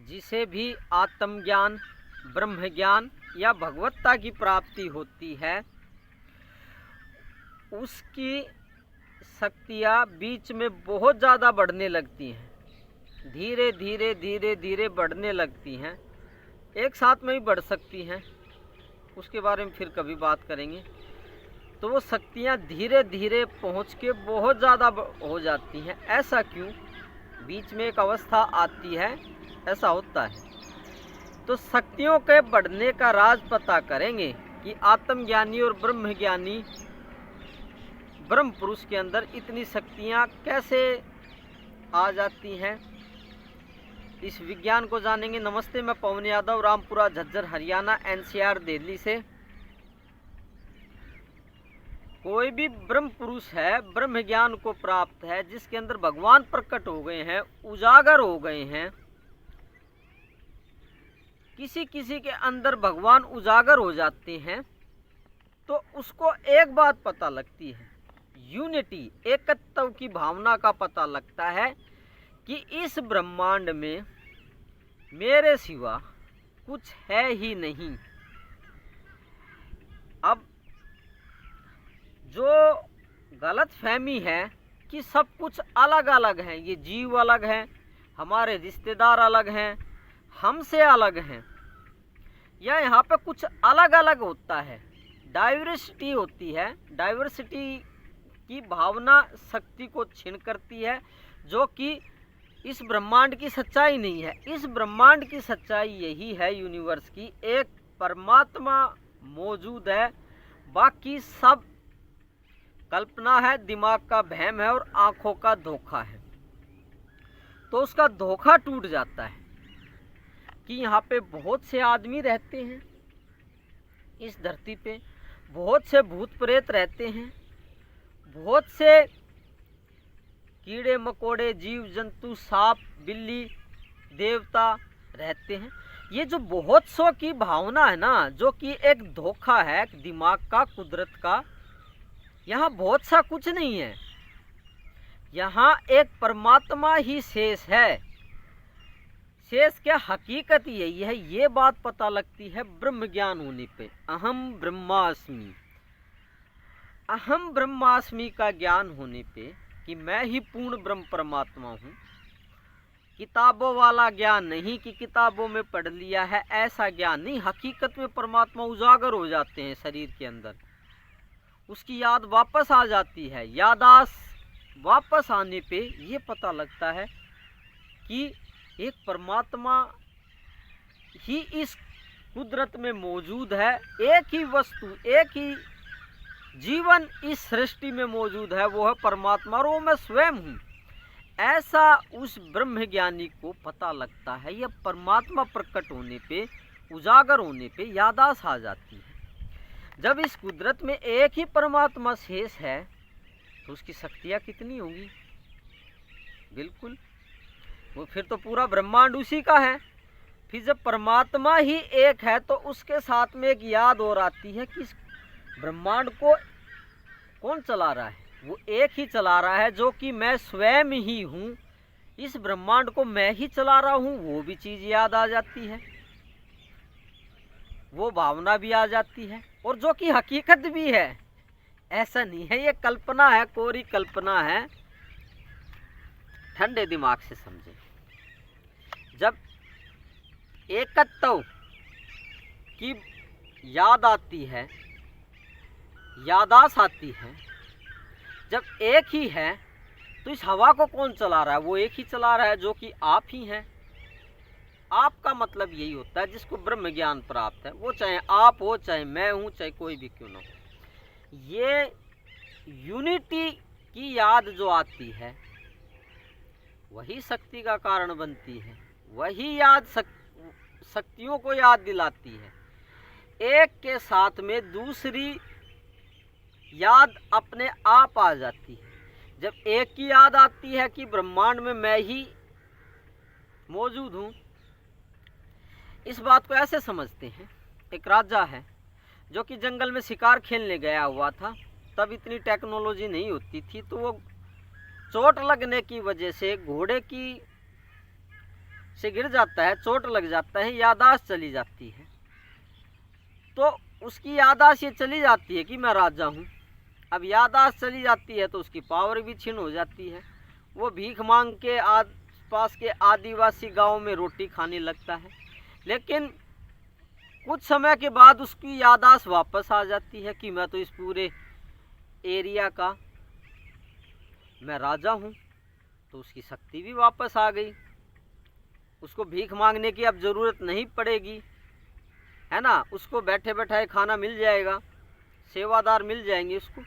जिसे भी आत्मज्ञान, ब्रह्म ज्ञान या भगवत्ता की प्राप्ति होती है, उसकी शक्तियाँ बीच में बहुत ज़्यादा बढ़ने लगती हैं, धीरे धीरे धीरे धीरे बढ़ने लगती हैं। एक साथ में ही बढ़ सकती हैं, उसके बारे में फिर कभी बात करेंगे। तो वो शक्तियाँ धीरे धीरे पहुँच के बहुत ज़्यादा हो जाती हैं। ऐसा क्यों? बीच में एक अवस्था आती है, ऐसा होता है। तो शक्तियों के बढ़ने का राज पता करेंगे कि आत्मज्ञानी और ब्रह्मज्ञानी ब्रह्म पुरुष के अंदर इतनी शक्तियाँ कैसे आ जाती हैं, इस विज्ञान को जानेंगे। नमस्ते, मैं पवन यादव, रामपुरा झज्जर हरियाणा, एनसीआर दिल्ली से। कोई भी ब्रह्म पुरुष है, ब्रह्म ज्ञान को प्राप्त है, जिसके अंदर भगवान प्रकट हो गए हैं, उजागर हो गए हैं। किसी किसी के अंदर भगवान उजागर हो जाते हैं तो उसको एक बात पता लगती है, यूनिटी, एकत्व की भावना का पता लगता है कि इस ब्रह्मांड में मेरे सिवा कुछ है ही नहीं। अब जो गलत फहमी है कि सब कुछ अलग अलग है, ये जीव अलग हैं, हमारे रिश्तेदार अलग हैं, हमसे अलग हैं, या यहाँ पे कुछ अलग अलग होता है, डाइवर्सिटी होती है। डाइवर्सिटी की भावना शक्ति को छीन करती है, जो कि इस ब्रह्मांड की सच्चाई नहीं है। इस ब्रह्मांड की सच्चाई यही है, यूनिवर्स की एक परमात्मा मौजूद है, बाकी सब कल्पना है, दिमाग का वहम है और आँखों का धोखा है। तो उसका धोखा टूट जाता है कि यहाँ पे बहुत से आदमी रहते हैं, इस धरती पे बहुत से भूत प्रेत रहते हैं, बहुत से कीड़े मकोड़े, जीव जंतु, सांप बिल्ली, देवता रहते हैं। ये जो बहुत सौ की भावना है ना, जो कि एक धोखा है दिमाग का, कुदरत का, यहाँ बहुत सा कुछ नहीं है। यहाँ एक परमात्मा ही शेष है। शेष क्या हकीकत यही है, ये बात पता लगती है ब्रह्म ज्ञान होने पे। अहम ब्रह्मास्मि, अहम ब्रह्मास्मि का ज्ञान होने पे कि मैं ही पूर्ण ब्रह्म परमात्मा हूँ। किताबों वाला ज्ञान नहीं कि किताबों में पढ़ लिया है, ऐसा ज्ञान नहीं। हकीकत में परमात्मा उजागर हो जाते हैं शरीर के अंदर, उसकी याद वापस आ जाती है। यादाश्त वापस आने पे ये पता लगता है कि एक परमात्मा ही इस कुदरत में मौजूद है, एक ही वस्तु, एक ही जीवन इस सृष्टि में मौजूद है, वो है परमात्मा, और वो मैं स्वयं हूँ। ऐसा उस ब्रह्म ज्ञानी को पता लगता है। यह परमात्मा प्रकट होने पे, उजागर होने पे यादाश्त आ जाती है। जब इस कुदरत में एक ही परमात्मा शेष है तो उसकी शक्तियाँ कितनी होंगी? बिल्कुल, वो फिर तो पूरा ब्रह्मांड उसी का है। फिर जब परमात्मा ही एक है तो उसके साथ में एक याद और आती है कि इस ब्रह्मांड को कौन चला रहा है? वो एक ही चला रहा है, जो कि मैं स्वयं ही हूँ। इस ब्रह्मांड को मैं ही चला रहा हूँ, वो भी चीज़ याद आ जाती है, वो भावना भी आ जाती है, और जो कि हकीकत भी है। ऐसा नहीं है ये कल्पना है, कोरी कल्पना है। ठंडे दिमाग से समझे। जब एकत्व की याद आती है, यादाश्त आती है, जब एक ही है तो इस हवा को कौन चला रहा है? वो एक ही चला रहा है, जो कि आप ही हैं। आपका मतलब यही होता है जिसको ब्रह्म ज्ञान प्राप्त है, वो चाहे आप हो, चाहे मैं हूँ, चाहे कोई भी क्यों ना हो। ये यूनिटी की याद जो आती है वही शक्ति का कारण बनती है, वही याद शक्तियों को याद दिलाती है। एक के साथ में दूसरी याद अपने आप आ जाती है। जब एक की याद आती है कि ब्रह्मांड में मैं ही मौजूद हूँ, इस बात को ऐसे समझते हैं। एक राजा है जो कि जंगल में शिकार खेलने गया हुआ था, तब इतनी टेक्नोलॉजी नहीं होती थी, तो वो चोट लगने की वजह से घोड़े की से गिर जाता है, चोट लग जाता है, याददाश्त चली जाती है। तो उसकी याददाश्त ये चली जाती है कि मैं राजा हूँ। अब याददाश्त चली जाती है तो उसकी पावर भी छीन हो जाती है। वो भीख मांग के पास के आदिवासी गांव में रोटी खाने लगता है। लेकिन कुछ समय के बाद उसकी याददाश्त वापस आ जाती है कि मैं तो इस पूरे एरिया का मैं राजा हूँ। तो उसकी शक्ति भी वापस आ गई, उसको भीख मांगने की अब ज़रूरत नहीं पड़ेगी, है ना। उसको बैठे बैठाए खाना मिल जाएगा, सेवादार मिल जाएंगे उसको।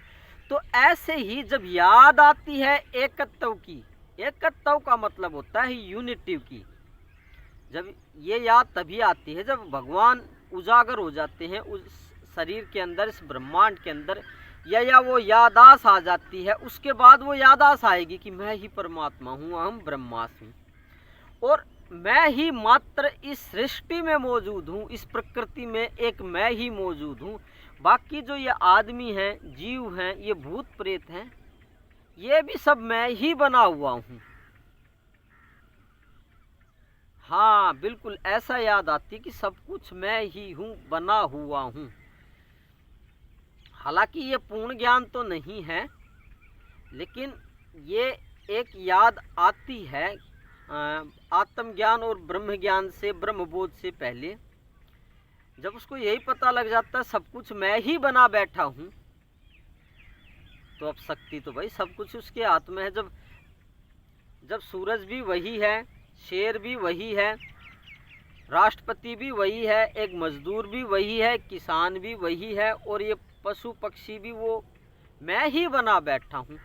तो ऐसे ही जब याद आती है एकत्व की, एकत्व का मतलब होता है यूनिटी की। जब ये याद तभी आती है जब भगवान उजागर हो जाते हैं उस शरीर के अंदर, इस ब्रह्मांड के अंदर, या वो याददाश्त आ जाती है। उसके बाद वो याददाश्त आएगी कि मैं ही परमात्मा हूँ, अहम ब्रह्मास्मि, और मैं ही मात्र इस सृष्टि में मौजूद हूँ, इस प्रकृति में एक मैं ही मौजूद हूँ। बाकी जो ये आदमी हैं, जीव हैं, ये भूत प्रेत हैं, ये भी सब मैं ही बना हुआ हूँ। हाँ बिल्कुल ऐसा याद आती कि सब कुछ मैं ही हूँ, बना हुआ हूँ। हालांकि ये पूर्ण ज्ञान तो नहीं है, लेकिन ये एक याद आती है आत्मज्ञान और ब्रह्म ज्ञान से, ब्रह्मबोध से पहले। जब उसको यही पता लग जाता है सब कुछ मैं ही बना बैठा हूँ, तो अब शक्ति तो भाई सब कुछ उसके हाथ में है। जब सूरज भी वही है, शेर भी वही है, राष्ट्रपति भी वही है, एक मजदूर भी वही है, किसान भी वही है, और ये पशु पक्षी भी वो मैं ही बना बैठा हूँ।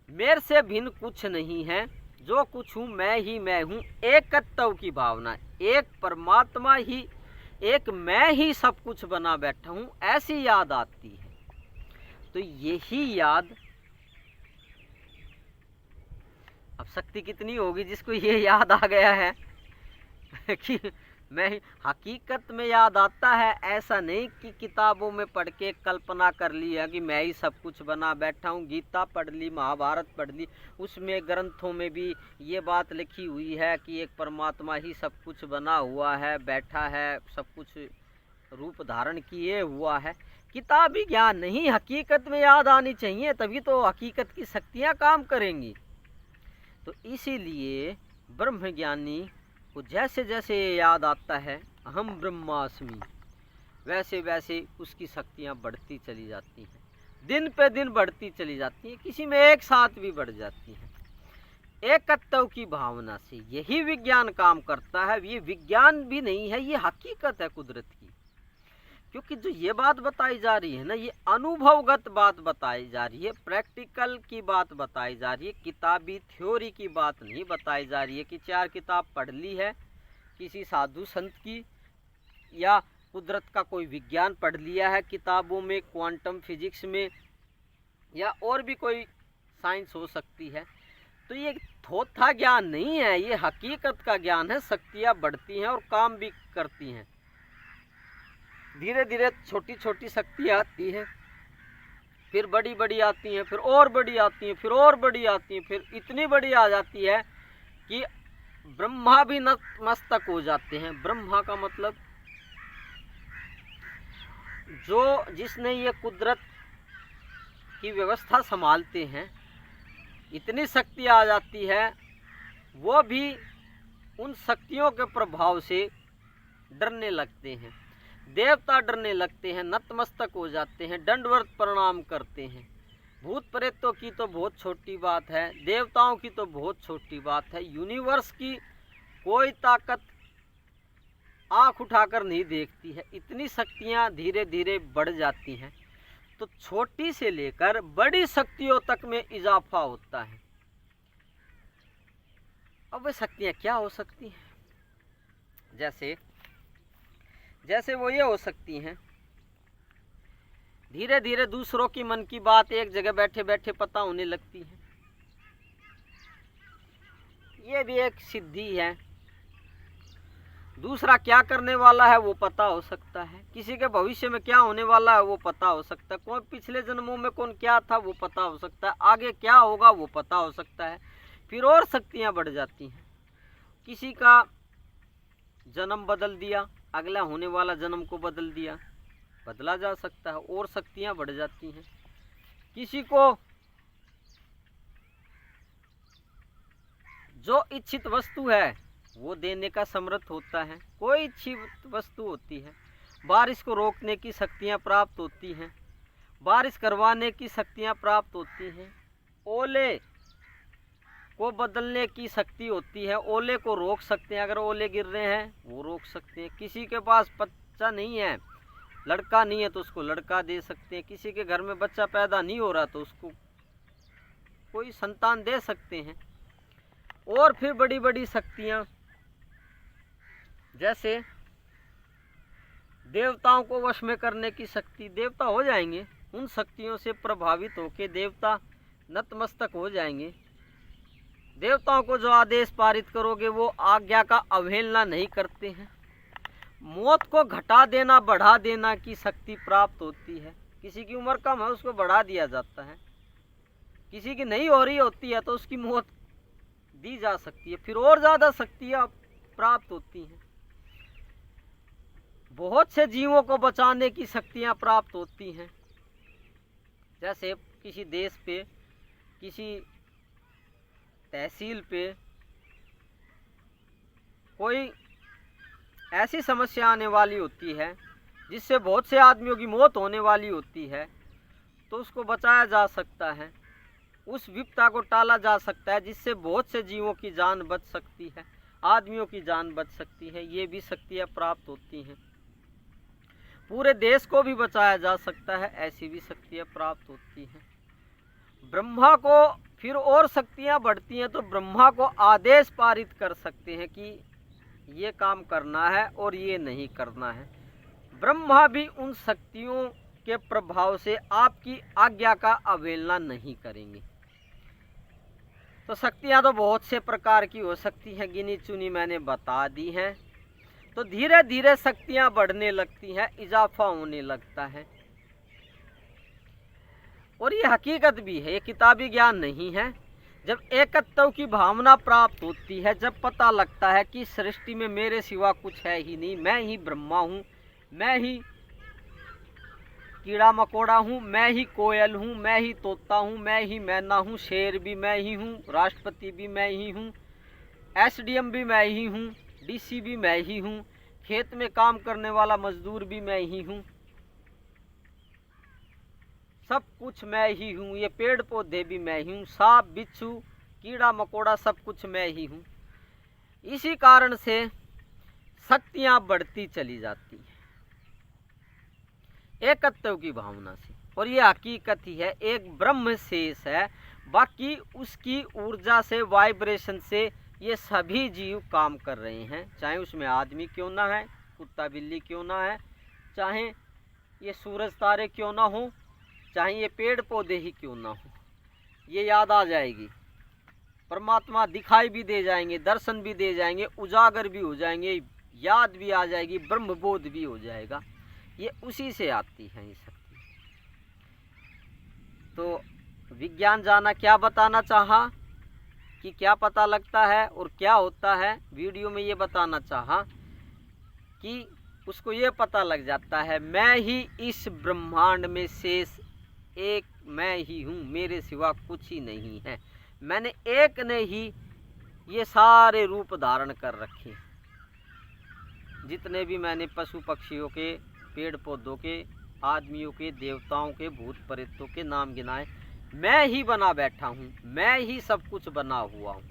मेरे से भिन्न कुछ नहीं है, जो कुछ हूँ मैं हूँ। एकत्व की भावना, एक परमात्मा ही, एक मैं ही सब कुछ बना बैठा हूँ, ऐसी याद आती है। तो यही याद, अब शक्ति कितनी होगी जिसको ये याद आ गया है कि मैं हकीकत में याद आता है। ऐसा नहीं कि किताबों में पढ़ के कल्पना कर लिया कि मैं ही सब कुछ बना बैठा हूँ। गीता पढ़ ली, महाभारत पढ़ ली, उसमें ग्रंथों में भी ये बात लिखी हुई है कि एक परमात्मा ही सब कुछ बना हुआ है, बैठा है, सब कुछ रूप धारण किए हुआ है। किताबी ज्ञान नहीं, हकीकत में याद आनी चाहिए, तभी तो हकीकत की शक्तियाँ काम करेंगी। तो इसीलिए ब्रह्मज्ञानी को जैसे जैसे याद आता है अहम ब्रह्मास्मि, वैसे वैसे उसकी शक्तियाँ बढ़ती चली जाती हैं, दिन पे दिन बढ़ती चली जाती हैं, किसी में एक साथ भी बढ़ जाती हैं। एकत्व की भावना से यही विज्ञान काम करता है। ये विज्ञान भी नहीं है, ये हकीकत है कुदरत की। क्योंकि जो ये बात बताई जा रही है ना, ये अनुभवगत बात बताई जा रही है, प्रैक्टिकल की बात बताई जा रही है, किताबी थ्योरी की बात नहीं बताई जा रही है कि 4 किताब पढ़ ली है किसी साधु संत की, या कुदरत का कोई विज्ञान पढ़ लिया है किताबों में, क्वांटम फिजिक्स में, या और भी कोई साइंस हो सकती है। तो ये थोथा ज्ञान नहीं है, ये हकीकत का ज्ञान है। शक्तियाँ बढ़ती हैं और काम भी करती हैं। धीरे धीरे छोटी छोटी शक्तियाँ आती हैं, फिर बड़ी बड़ी आती हैं, फिर और बड़ी आती हैं, फिर और बड़ी आती हैं, फिर इतनी बड़ी आ जाती है कि ब्रह्मा भी नतमस्तक हो जाते हैं। ब्रह्मा का मतलब जिसने ये कुदरत की व्यवस्था संभालते हैं, इतनी शक्ति आ जाती है, वो भी उन शक्तियों के प्रभाव से डरने लगते हैं। देवता डरने लगते हैं, नतमस्तक हो जाते हैं, दंडवत प्रणाम करते हैं। भूत प्रेतों की तो बहुत छोटी बात है, देवताओं की तो बहुत छोटी बात है। यूनिवर्स की कोई ताकत आंख उठाकर नहीं देखती है। इतनी शक्तियां धीरे धीरे बढ़ जाती हैं, तो छोटी से लेकर बड़ी शक्तियों तक में इजाफा होता है। अब वे शक्तियां क्या हो सकती हैं? जैसे वो ये हो सकती हैं, धीरे धीरे दूसरों की मन की बात एक जगह बैठे बैठे पता होने लगती है। ये भी एक सिद्धि है। दूसरा क्या करने वाला है वो पता हो सकता है, किसी के भविष्य में क्या होने वाला है वो पता हो सकता है, कौन पिछले जन्मों में कौन क्या था वो पता हो सकता है, आगे क्या होगा वो पता हो सकता है। फिर और शक्तियाँ बढ़ जाती हैं। किसी का जन्म बदल दिया, अगला होने वाला जन्म को बदल दिया, बदला जा सकता है और शक्तियां बढ़ जाती हैं। किसी को जो इच्छित वस्तु है वो देने का समर्थ होता है, कोई इच्छित वस्तु होती है, बारिश को रोकने की शक्तियां प्राप्त होती हैं, बारिश करवाने की शक्तियां प्राप्त होती हैं, ओले को बदलने की शक्ति होती है, ओले को रोक सकते हैं, अगर ओले गिर रहे हैं वो रोक सकते हैं। किसी के पास बच्चा नहीं है, लड़का नहीं है तो उसको लड़का दे सकते हैं, किसी के घर में बच्चा पैदा नहीं हो रहा तो उसको कोई संतान दे सकते हैं। और फिर बड़ी बड़ी शक्तियाँ, जैसे देवताओं को वश में करने की शक्ति, देवता हो जाएंगे, उन शक्तियों से प्रभावित होकर देवता नतमस्तक हो जाएंगे। देवताओं को जो आदेश पारित करोगे वो आज्ञा का अवहेलना नहीं करते हैं। मौत को घटा देना, बढ़ा देना की शक्ति प्राप्त होती है। किसी की उम्र कम है उसको बढ़ा दिया जाता है, किसी की नहीं हो रही होती है तो उसकी मौत दी जा सकती है, फिर और ज़्यादा शक्तियाँ प्राप्त होती हैं। बहुत से जीवों को बचाने की शक्तियाँ प्राप्त होती हैं। जैसे किसी देश पे, किसी तहसील पे कोई ऐसी समस्या आने वाली होती है जिससे बहुत से आदमियों की मौत होने वाली होती है, तो उसको बचाया जा सकता है, उस विपदा को टाला जा सकता है, जिससे बहुत से जीवों की जान बच सकती है, आदमियों की जान बच सकती है। ये भी शक्तियाँ प्राप्त होती हैं। पूरे देश को भी बचाया जा सकता है, ऐसी भी शक्तियाँ प्राप्त होती हैं। ब्रह्मा को फिर और शक्तियाँ बढ़ती हैं तो ब्रह्मा को आदेश पारित कर सकते हैं कि ये काम करना है और ये नहीं करना है। ब्रह्मा भी उन शक्तियों के प्रभाव से आपकी आज्ञा का अवहेलना नहीं करेंगे। तो शक्तियाँ तो बहुत से प्रकार की हो सकती हैं, गिनी चुनी मैंने बता दी हैं। तो धीरे धीरे शक्तियाँ बढ़ने लगती हैं, इजाफा होने लगता है। और ये हकीकत भी है, ये किताबी ज्ञान नहीं है। जब एकत्व की भावना प्राप्त होती है, जब पता लगता है कि सृष्टि में मेरे सिवा कुछ है ही नहीं, मैं ही ब्रह्मा हूँ, मैं ही कीड़ा मकोड़ा हूँ, मैं ही कोयल हूँ, मैं ही तोता हूँ, मैं ही मैना हूँ, शेर भी मैं ही हूँ, राष्ट्रपति भी मैं ही हूँ, एसडीएम भी मैं ही हूँ, डीसी भी मैं ही हूँ, खेत में काम करने वाला मजदूर भी मैं ही हूँ, सब कुछ मैं ही हूँ, ये पेड़ पौधे भी मैं ही हूँ, सांप बिच्छू कीड़ा मकोड़ा सब कुछ मैं ही हूँ। इसी कारण से शक्तियाँ बढ़ती चली जाती हैं एकत्व की भावना से। और ये हकीकत ही है, एक ब्रह्म शेष है, बाकी उसकी ऊर्जा से, वाइब्रेशन से ये सभी जीव काम कर रहे हैं, चाहे उसमें आदमी क्यों ना है, कुत्ता बिल्ली क्यों ना है, चाहे ये सूरज तारे क्यों ना हो, चाहे ये पेड़ पौधे ही क्यों ना हो। ये याद आ जाएगी, परमात्मा दिखाई भी दे जाएंगे, दर्शन भी दे जाएंगे, उजागर भी हो जाएंगे, याद भी आ जाएगी, ब्रह्मबोध भी हो जाएगा। ये उसी से आती है ये शक्ति। तो विज्ञान जाना क्या बताना चाहा कि क्या पता लगता है और क्या होता है, वीडियो में ये बताना चाहा कि उसको ये पता लग जाता है, मैं ही इस ब्रह्मांड में शेष एक मैं ही हूँ, मेरे सिवा कुछ ही नहीं है। मैंने एक ने ही ये सारे रूप धारण कर रखे, जितने भी मैंने पशु पक्षियों के, पेड़ पौधों के, आदमियों के, देवताओं के, भूत प्रेतों के नाम गिनाए, मैं ही बना बैठा हूँ, मैं ही सब कुछ बना हुआ हूँ।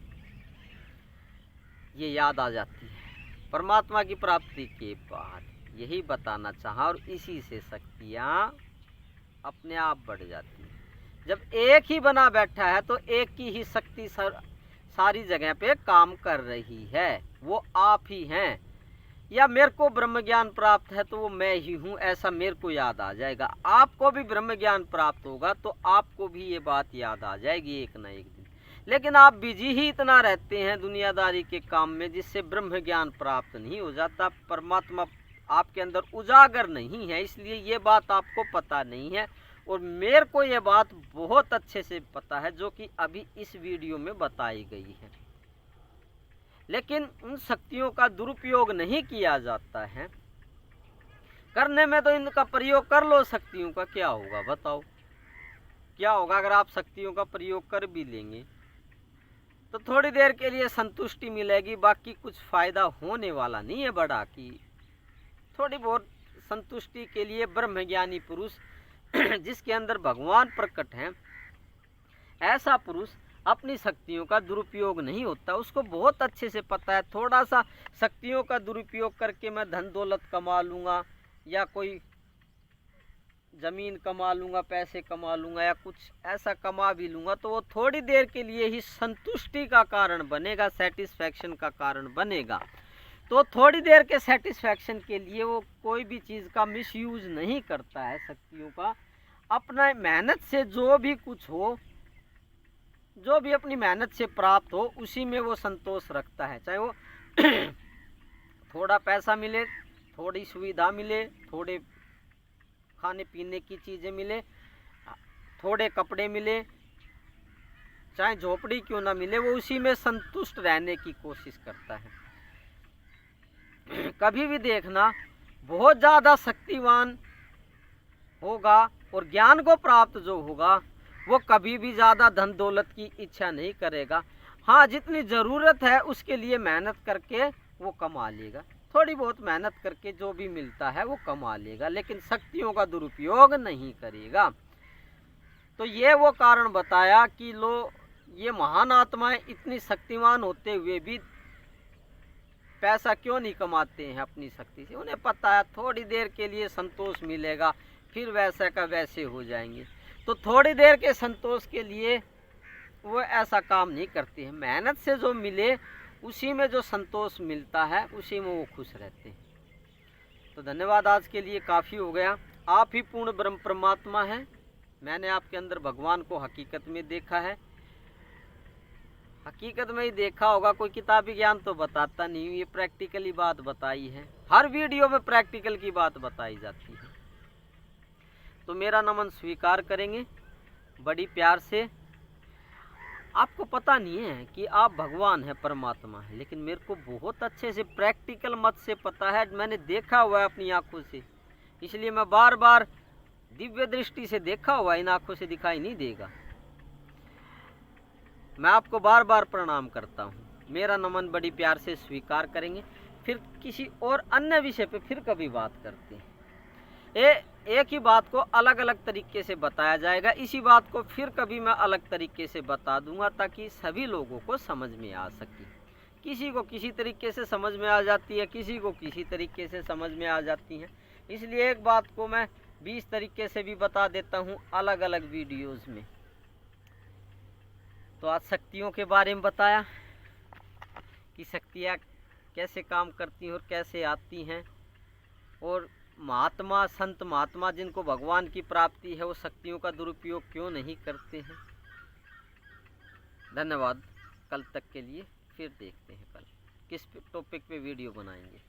ये याद आ जाती है परमात्मा की प्राप्ति के बाद। यही बताना चाहा और इसी से शक्तियाँ अपने आप बढ़ जाती हैं। जब एक ही बना बैठा है तो एक की ही शक्ति सारी जगह पे काम कर रही है, वो आप ही हैं। या मेरे को ब्रह्म ज्ञान प्राप्त है तो वो मैं ही हूँ, ऐसा मेरे को याद आ जाएगा। आपको भी ब्रह्म ज्ञान प्राप्त होगा तो आपको भी ये बात याद आ जाएगी एक ना एक दिन। लेकिन आप बिजी ही इतना रहते हैं दुनियादारी के काम में, जिससे ब्रह्म ज्ञान प्राप्त नहीं हो जाता। परमात्मा आपके अंदर उजागर नहीं है, इसलिए ये बात आपको पता नहीं है। और मेरे को ये बात बहुत अच्छे से पता है, जो कि अभी इस वीडियो में बताई गई है। लेकिन उन शक्तियों का दुरुपयोग नहीं किया जाता है। करने में तो इनका प्रयोग कर लो, शक्तियों का क्या होगा बताओ? क्या होगा अगर आप शक्तियों का प्रयोग कर भी लेंगे तो थोड़ी देर के लिए संतुष्टि मिलेगी, बाकी कुछ फायदा होने वाला नहीं है बड़ा। कि थोड़ी बहुत संतुष्टि के लिए ब्रह्मज्ञानी पुरुष जिसके अंदर भगवान प्रकट हैं, ऐसा पुरुष अपनी शक्तियों का दुरुपयोग नहीं होता। उसको बहुत अच्छे से पता है थोड़ा सा शक्तियों का दुरुपयोग करके मैं धन दौलत कमा लूँगा या कोई ज़मीन कमा लूँगा, पैसे कमा लूँगा या कुछ ऐसा कमा भी लूँगा तो वो थोड़ी देर के लिए ही संतुष्टि का कारण बनेगा, सेटिस्फैक्शन का कारण बनेगा। तो थोड़ी देर के सेटिस्फैक्शन के लिए वो कोई भी चीज़ का मिसयूज नहीं करता है शक्तियों का। अपना मेहनत से जो भी कुछ हो, जो भी अपनी मेहनत से प्राप्त हो, उसी में वो संतोष रखता है। चाहे वो थोड़ा पैसा मिले, थोड़ी सुविधा मिले, थोड़े खाने पीने की चीज़ें मिले, थोड़े कपड़े मिले, चाहे झोपड़ी क्यों ना मिले, वो उसी में संतुष्ट रहने की कोशिश करता है। कभी भी देखना बहुत ज़्यादा शक्तिवान होगा और ज्ञान को प्राप्त जो होगा वो कभी भी ज़्यादा धन दौलत की इच्छा नहीं करेगा। हाँ, जितनी ज़रूरत है उसके लिए मेहनत करके वो कमा लेगा, थोड़ी बहुत मेहनत करके जो भी मिलता है वो कमा लेगा, लेकिन शक्तियों का दुरुपयोग नहीं करेगा। तो ये वो कारण बताया कि ये महान आत्माएं इतनी शक्तिवान होते हुए भी पैसा क्यों नहीं कमाते हैं अपनी शक्ति से। उन्हें पता है थोड़ी देर के लिए संतोष मिलेगा, फिर वैसे का वैसे हो जाएंगे। तो थोड़ी देर के संतोष के लिए वो ऐसा काम नहीं करते हैं। मेहनत से जो मिले उसी में जो संतोष मिलता है उसी में वो खुश रहते हैं। तो धन्यवाद, आज के लिए काफ़ी हो गया। आप ही पूर्ण ब्रह्म परमात्मा हैं। मैंने आपके अंदर भगवान को हकीकत में देखा है, हकीकत में ही देखा होगा। कोई किताबी ज्ञान तो बताता नहीं, ये प्रैक्टिकली बात बताई है। हर वीडियो में प्रैक्टिकल की बात बताई जाती है। तो मेरा नमन स्वीकार करेंगे बड़ी प्यार से। आपको पता नहीं है कि आप भगवान है, परमात्मा है, लेकिन मेरे को बहुत अच्छे से प्रैक्टिकल मत से पता है। मैंने देखा हुआ है अपनी आंखों से, इसलिए मैं बार बार दिव्य दृष्टि से देखा हुआ, इन आंखों से दिखाई नहीं देगा। मैं आपको बार बार प्रणाम करता हूँ। मेरा नमन बड़ी प्यार से स्वीकार करेंगे। फिर किसी और अन्य विषय पे फिर कभी बात करते हैं। एक ही बात को अलग अलग तरीके से बताया जाएगा। इसी बात को फिर कभी मैं अलग तरीके से बता दूंगा ताकि सभी लोगों को समझ में आ सके। किसी को किसी तरीके से समझ में आ जाती है, किसी को किसी तरीके से समझ में आ जाती है। इसलिए एक बात को मैं 20 तरीके से भी बता देता हूँ अलग अलग वीडियोज़ में। तो आज शक्तियों के बारे में बताया कि शक्तियाँ कैसे काम करती हैं और कैसे आती हैं, और महात्मा संत महात्मा जिनको भगवान की प्राप्ति है वो शक्तियों का दुरुपयोग क्यों नहीं करते हैं। धन्यवाद। कल तक के लिए फिर देखते हैं कल किस टॉपिक पे वीडियो बनाएंगे।